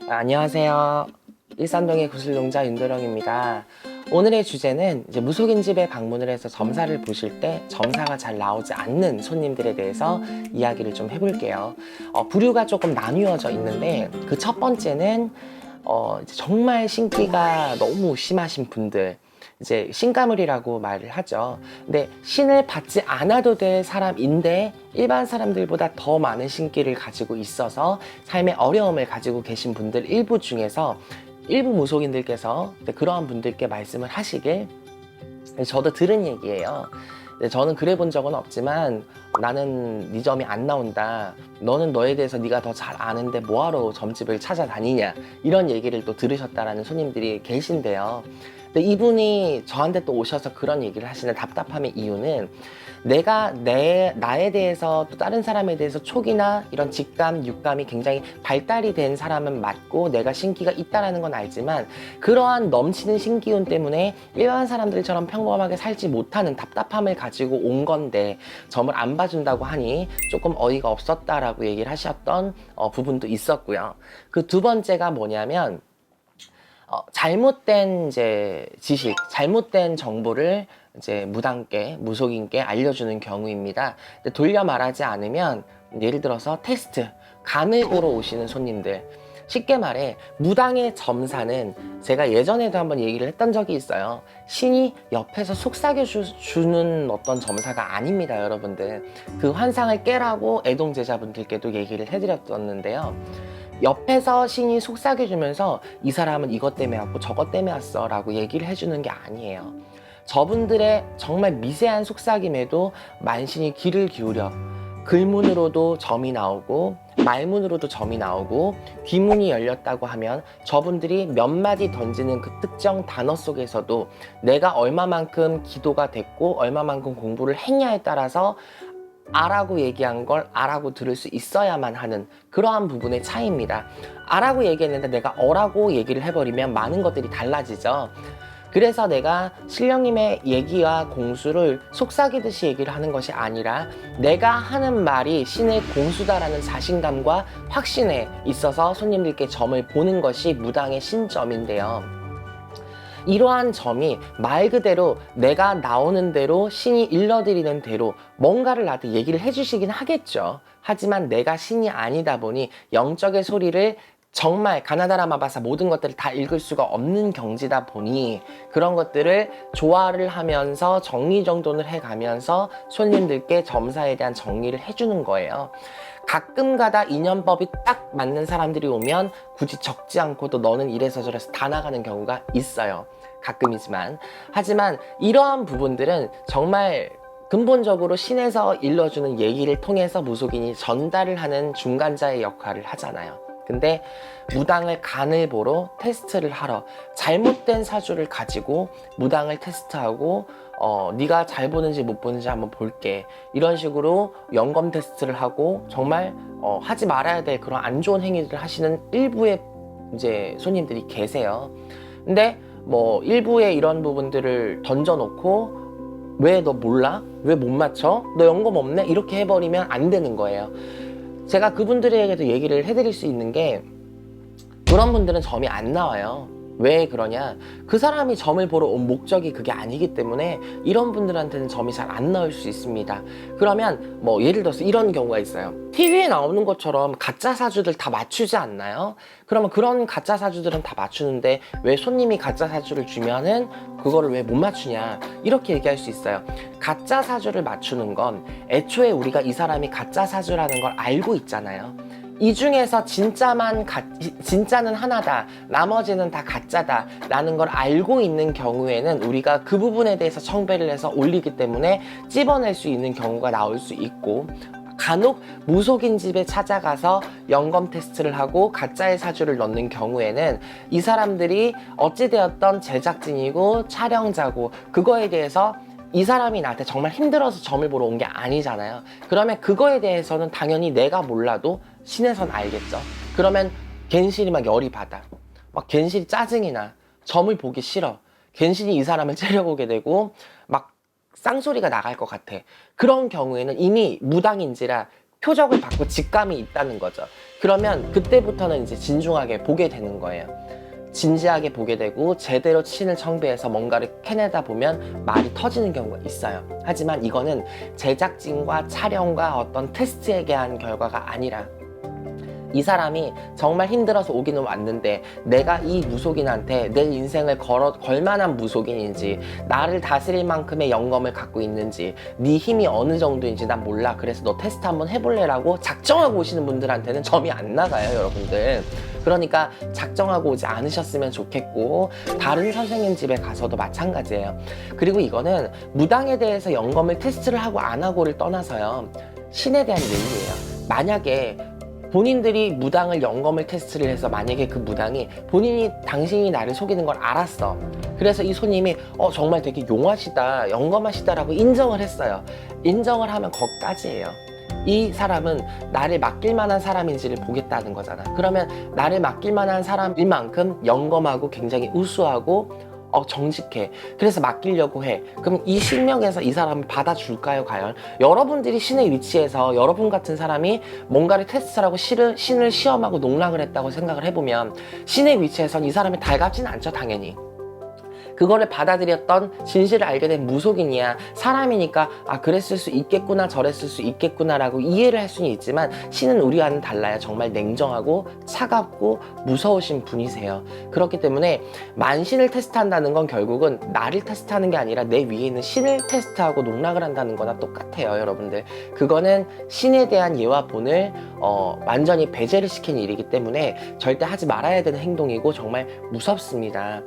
안녕하세요. 일산동의 구슬농자 윤도령입니다. 오늘의 주제는 이제 무속인 집에 방문을 해서 점사를 보실 때 점사가 잘 나오지 않는 손님들에 대해서 이야기를 좀 해볼게요. 부류가 조금 나뉘어져 있는데 그 첫 번째는 이제 정말 신기가 너무 심하신 분들, 이제 신가물이라고 말을 하죠. 근데 신을 받지 않아도 될 사람인데 일반 사람들보다 더 많은 신기를 가지고 있어서 삶의 어려움을 가지고 계신 분들 일부 중에서 일부 무속인들께서 그러한 분들께 말씀을 하시길, 저도 들은 얘기예요. 저는 그래 본 적은 없지만 나는 네 점이 안 나온다. 너는 너에 대해서 네가 더 잘 아는데 뭐하러 점집을 찾아다니냐. 이런 얘기를 또 들으셨다라는 손님들이 계신데요. 근데 이분이 저한테 또 오셔서 그런 얘기를 하시는 답답함의 이유는, 내가 나에 대해서 또 다른 사람에 대해서 촉이나 이런 직감, 육감이 굉장히 발달이 된 사람은 맞고 내가 신기가 있다라는 건 알지만 그러한 넘치는 신기운 때문에 일반 사람들처럼 평범하게 살지 못하는 답답함을 가지고 온 건데 점을 안 봐준다고 하니 조금 어이가 없었다라고 얘기를 하셨던 부분도 있었고요. 그 두 번째가 뭐냐면, 잘못된 이제 지식, 잘못된 정보를 이제 무당께, 무속인께 알려주는 경우입니다. 근데 돌려 말하지 않으면, 예를 들어서 테스트, 간을 보러 오시는 손님들, 쉽게 말해 무당의 점사는, 제가 예전에도 한번 얘기를 했던 적이 있어요. 신이 옆에서 속삭여 주는 어떤 점사가 아닙니다, 여러분들. 그 환상을 깨라고 애동 제자분들께도 얘기를 해드렸었는데요. 옆에서 신이 속삭여주면서 이 사람은 이것 때문에 왔고 저것 때문에 왔어 라고 얘기를 해주는 게 아니에요. 저분들의 정말 미세한 속삭임에도 만신이 귀를 기울여 글문으로도 점이 나오고 말문으로도 점이 나오고 귀문이 열렸다고 하면 저분들이 몇 마디 던지는 그 특정 단어 속에서도 내가 얼마만큼 기도가 됐고 얼마만큼 공부를 했냐에 따라서 아라고 얘기한 걸 아라고 들을 수 있어야만 하는 그러한 부분의 차이입니다. 아라고 얘기했는데 내가 어라고 얘기를 해버리면 많은 것들이 달라지죠. 그래서 내가 신령님의 얘기와 공수를 속삭이듯이 얘기를 하는 것이 아니라 내가 하는 말이 신의 공수다라는 자신감과 확신에 있어서 손님들께 점을 보는 것이 무당의 신점인데요. 이러한 점이 말 그대로 내가 나오는 대로 신이 일러드리는 대로 뭔가를 나한테 얘기를 해주시긴 하겠죠. 하지만 내가 신이 아니다 보니 영적의 소리를 정말 가나다라 마바사 모든 것들을 다 읽을 수가 없는 경지다 보니 그런 것들을 조화를 하면서 정리정돈을 해가면서 손님들께 점사에 대한 정리를 해주는 거예요. 가끔가다 인연법이 딱 맞는 사람들이 오면 굳이 적지 않고도 너는 이래서 저래서 다 나가는 경우가 있어요. 가끔이지만. 하지만 이러한 부분들은 정말 근본적으로 신에서 일러주는 얘기를 통해서 무속인이 전달을 하는 중간자의 역할을 하잖아요. 근데 무당을 간을 보러 테스트를 하러 잘못된 사주를 가지고 무당을 테스트하고 네가 잘 보는지 못 보는지 한번 볼게, 이런 식으로 영검 테스트를 하고 정말 하지 말아야 될 그런 안 좋은 행위들을 하시는 일부의 이제 손님들이 계세요. 근데 뭐 일부의 이런 부분들을 던져놓고 왜 너 몰라? 왜 못 맞춰? 너 영검 없네? 이렇게 해버리면 안 되는 거예요. 제가 그분들에게도 얘기를 해드릴 수 있는 게, 그런 분들은 점이 안 나와요. 왜 그러냐? 그 사람이 점을 보러 온 목적이 그게 아니기 때문에 이런 분들한테는 점이 잘 안 나올 수 있습니다. 그러면 뭐 예를 들어서 이런 경우가 있어요. TV에 나오는 것처럼 가짜 사주들 다 맞추지 않나요? 그러면 그런 가짜 사주들은 다 맞추는데 왜 손님이 가짜 사주를 주면은 그거를 왜 못 맞추냐, 이렇게 얘기할 수 있어요. 가짜 사주를 맞추는 건 애초에 우리가 이 사람이 가짜 사주라는 걸 알고 있잖아요. 이 중에서 진짜는 하나다, 나머지는 다 가짜다 라는 걸 알고 있는 경우에는 우리가 그 부분에 대해서 청배를 해서 올리기 때문에 찝어낼 수 있는 경우가 나올 수 있고, 간혹 무속인 집에 찾아가서 영검 테스트를 하고 가짜의 사주를 넣는 경우에는 이 사람들이 어찌되었던 제작진이고 촬영자고 그거에 대해서 이 사람이 나한테 정말 힘들어서 점을 보러 온 게 아니잖아요. 그러면 그거에 대해서는 당연히 내가 몰라도 신에선 알겠죠. 그러면 괜시리 막 열이 받아, 막 괜시리 짜증이 나, 점을 보기 싫어, 괜시리 이 사람을 째려보게 되고 막 쌍소리가 나갈 것 같아. 그런 경우에는 이미 무당인지라 표적을 받고 직감이 있다는 거죠. 그러면 그때부터는 이제 진중하게 보게 되는 거예요. 진지하게 보게 되고 제대로 신을 청배해서 뭔가를 캐내다 보면 말이 터지는 경우가 있어요. 하지만 이거는 제작진과 촬영과 어떤 테스트에 대한 결과가 아니라 이 사람이 정말 힘들어서 오기는 왔는데 내가 이 무속인한테 내 인생을 걸만한 무속인인지, 나를 다스릴 만큼의 영검을 갖고 있는지, 네 힘이 어느 정도인지 난 몰라, 그래서 너 테스트 한번 해볼래? 라고 작정하고 오시는 분들한테는 점이 안 나가요, 여러분들. 그러니까 작정하고 오지 않으셨으면 좋겠고, 다른 선생님 집에 가서도 마찬가지예요. 그리고 이거는 무당에 대해서 영검을 테스트를 하고 안 하고를 떠나서요, 신에 대한 의미예요. 만약에 본인들이 무당을 영검을 테스트를 해서 만약에 그 무당이 본인이 당신이 나를 속이는 걸 알았어. 그래서 이 손님이 정말 되게 용하시다, 영검하시다라고 인정을 했어요. 인정을 하면 거기까지예요. 이 사람은 나를 맡길 만한 사람인지를 보겠다는 거잖아. 그러면 나를 맡길 만한 사람일 만큼 영검하고 굉장히 우수하고 정직해. 그래서 맡기려고 해. 그럼 이 신명에서 이 사람을 받아줄까요, 과연? 여러분들이 신의 위치에서 여러분 같은 사람이 뭔가를 테스트하고 신을 시험하고 농락을 했다고 생각을 해보면 신의 위치에선 이 사람이 달갑진 않죠, 당연히. 그거를 받아들였던, 진실을 알게 된 무속인이야 사람이니까 그랬을 수 있겠구나, 저랬을 수 있겠구나 라고 이해를 할 수는 있지만, 신은 우리와는 달라요. 정말 냉정하고 차갑고 무서우신 분이세요. 그렇기 때문에 만신을 테스트한다는 건 결국은 나를 테스트하는 게 아니라 내 위에 있는 신을 테스트하고 농락을 한다는 거나 똑같아요, 여러분들. 그거는 신에 대한 예와 본을 완전히 배제를 시킨 일이기 때문에 절대 하지 말아야 되는 행동이고 정말 무섭습니다.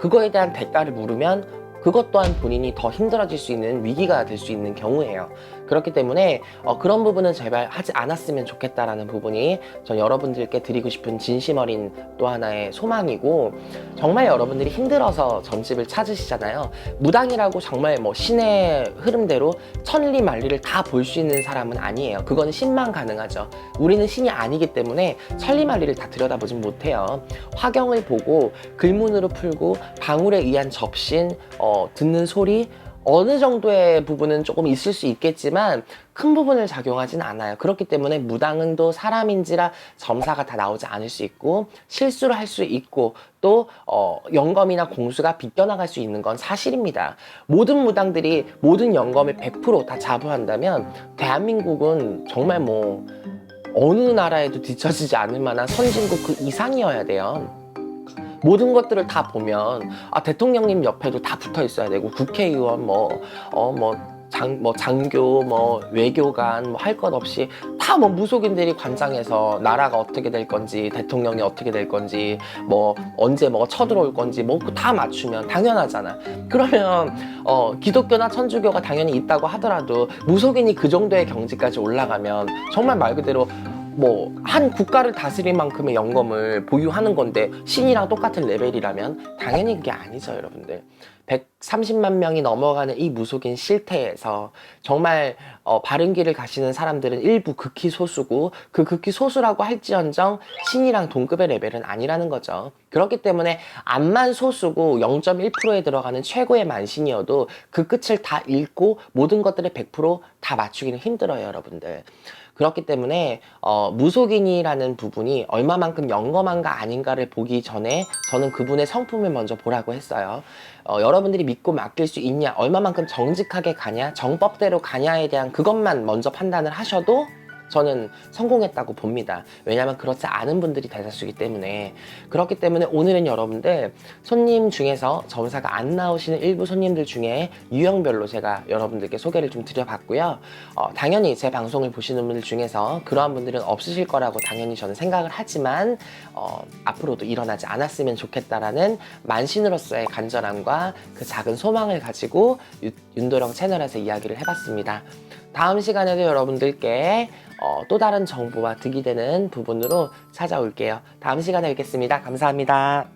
그거에 대한 대가를 물으면 그것 또한 본인이 더 힘들어질 수 있는 위기가 될 수 있는 경우예요. 그렇기 때문에 그런 부분은 제발 하지 않았으면 좋겠다라는 부분이 전 여러분들께 드리고 싶은 진심 어린 또 하나의 소망이고, 정말 여러분들이 힘들어서 점집을 찾으시잖아요. 무당이라고 정말 뭐 신의 흐름대로 천리만리를 다 볼 수 있는 사람은 아니에요. 그거는 신만 가능하죠. 우리는 신이 아니기 때문에 천리만리를 다 들여다보진 못해요. 화경을 보고 글문으로 풀고 방울에 의한 접신, 듣는 소리, 어느 정도의 부분은 조금 있을 수 있겠지만 큰 부분을 작용하진 않아요. 그렇기 때문에 무당은도 사람인지라 점사가 다 나오지 않을 수 있고, 실수를 할 수 있고, 또 영검이나 공수가 비껴나갈 수 있는 건 사실입니다. 모든 무당들이 모든 영검을 100% 다 자부한다면 대한민국은 정말 뭐 어느 나라에도 뒤처지지 않을 만한 선진국 그 이상이어야 돼요. 모든 것들을 다 보면 대통령님 옆에도 다 붙어 있어야 되고, 국회의원 장교 외교관 할 것 없이 다 무속인들이 관장해서 나라가 어떻게 될 건지, 대통령이 어떻게 될 건지, 언제 쳐들어올 건지 다 맞추면 당연하잖아. 그러면 기독교나 천주교가 당연히 있다고 하더라도 무속인이 그 정도의 경지까지 올라가면 정말 말 그대로 한 국가를 다스릴 만큼의 영검을 보유하는 건데, 신이랑 똑같은 레벨이라면 당연히 그게 아니죠, 여러분들. 130만 명이 넘어가는 이 무속인 실태에서 정말 바른 길을 가시는 사람들은 일부 극히 소수고, 그 극히 소수라고 할지언정 신이랑 동급의 레벨은 아니라는 거죠. 그렇기 때문에 암만 소수고 0.1%에 들어가는 최고의 만신이어도 그 끝을 다 읽고 모든 것들을 100%다 맞추기는 힘들어요, 여러분들. 그렇기 때문에 무속인이라는 부분이 얼마만큼 영검한가 아닌가를 보기 전에 저는 그분의 성품을 먼저 보라고 했어요. 여러분들이 믿고 맡길 수 있냐, 얼마만큼 정직하게 가냐, 정법대로 가냐에 대한 그것만 먼저 판단을 하셔도 저는 성공했다고 봅니다. 왜냐하면 그렇지 않은 분들이 대다수이기 때문에. 그렇기 때문에 오늘은 여러분들 손님 중에서 점사가 안 나오시는 일부 손님들 중에 유형별로 제가 여러분들께 소개를 좀 드려봤고요. 당연히 제 방송을 보시는 분들 중에서 그러한 분들은 없으실 거라고 당연히 저는 생각을 하지만 앞으로도 일어나지 않았으면 좋겠다라는 만신으로서의 간절함과 그 작은 소망을 가지고 윤도령 채널에서 이야기를 해봤습니다. 다음 시간에도 여러분들께 또 다른 정보와 득이 되는 부분으로 찾아올게요. 다음 시간에 뵙겠습니다. 감사합니다.